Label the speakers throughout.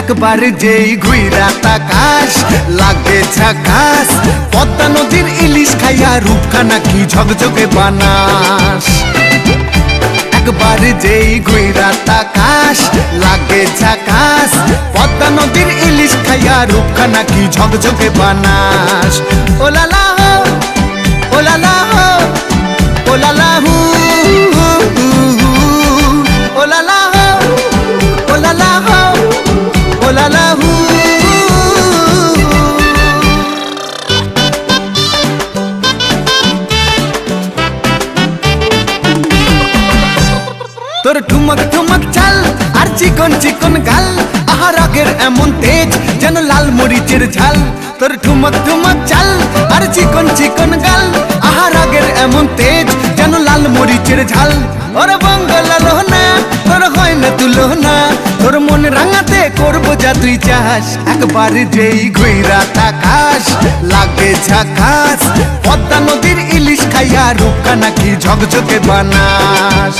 Speaker 1: একবার যেই ঘুইরা তাকাস লাগে ঝাকাস, পদ্মা নদীর ইলিশ খাইয়া রূপখানা কি ঝকঝকে বানাস। একবার যেই ঘুইরা তাকাস লাগে ঝাকাস, পদ্মা নদীর ইলিশ খাইয়া রূপখানা কি ঝকঝকে বানাস। ওলালা হো ওলালা হো ওলালা হু ওলালা হো ওলালা হো ওলালা হু। তোর ঠুমক ঠুমক চাল আর চিকন চিকন গাল, আহার আগের এমন তেজ যেন লাল মরিচের ঝাল। তোর ঠুমক ঠুমক চাল আর চিকন চিকন গাল, আহার আগের এমন তেজ যেন লাল মরিচের ঝাল। ওর বঙ্গলালো না তোর হয় না তুলো না, তোর মন রাঙাতে করবো যা তুই চাস। একবার যেই ঘুইরা তাকাস লাগে ঝাকাস, পদ্মা নদীর ইলিশ খাইয়া রূপখানা কি ঝকঝকে বানাস।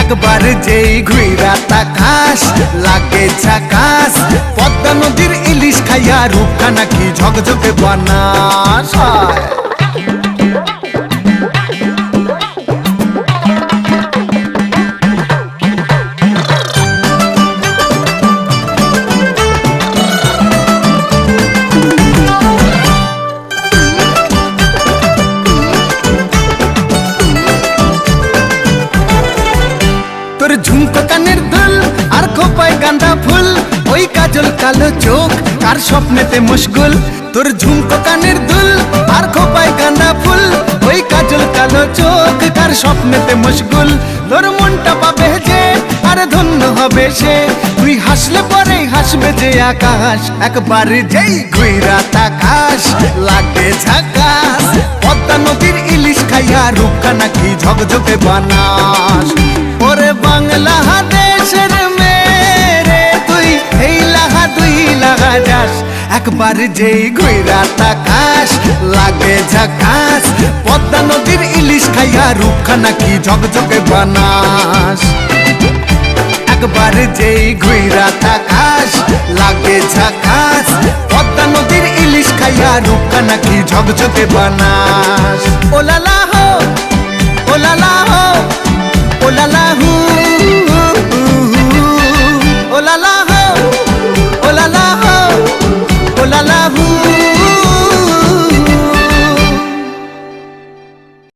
Speaker 1: একবার যেই ঘুইরা তাকাস লাগে ঝাকাস, পদ্মা নদীর ইলিশ খাইয়া রূপখানা কি ঝকঝকে বানাস। তোর ঝুমকো কানের দুল আর খোপায় গাঁদা ফুল, ওই কাজল কালো চোখ কার স্বপ্নেতে মশগুল। তোর ঝুমকো কানের দুল আর খোপায় গাঁদা ফুল, ওই কাজল কালো চোখ কার স্বপ্নেতে মশগুল। তোর মনটা পাবে যে আর ধন্য হবে সে, তুই হাসলে পরে হাসবে যে আকাশ। একবার যেই ঘুইরা তাকাস লাগে ঝাকাস, পদ্মা নদীর ইলিশ খাইয়া রূপখানা কি ঝকঝকে বানাস। ওরে বাংলা দেশের মেরে তুই এই লাগা দুই লাগা যাস। একবার যেই ঘুইরা তাকাস লাগে ঝাকাস, পদ্মা নদীর ইলিশ খাইয়া রূপখানা কি ঝকঝকে বানাস। একবার যেই ঘুইরা তাকাস লাগে ঝাকাস, পদ্মা নদীর ইলিশ খাইয়া রূপখানা কি ঝকঝকে বানাস। ওলালা হো ওলালা হো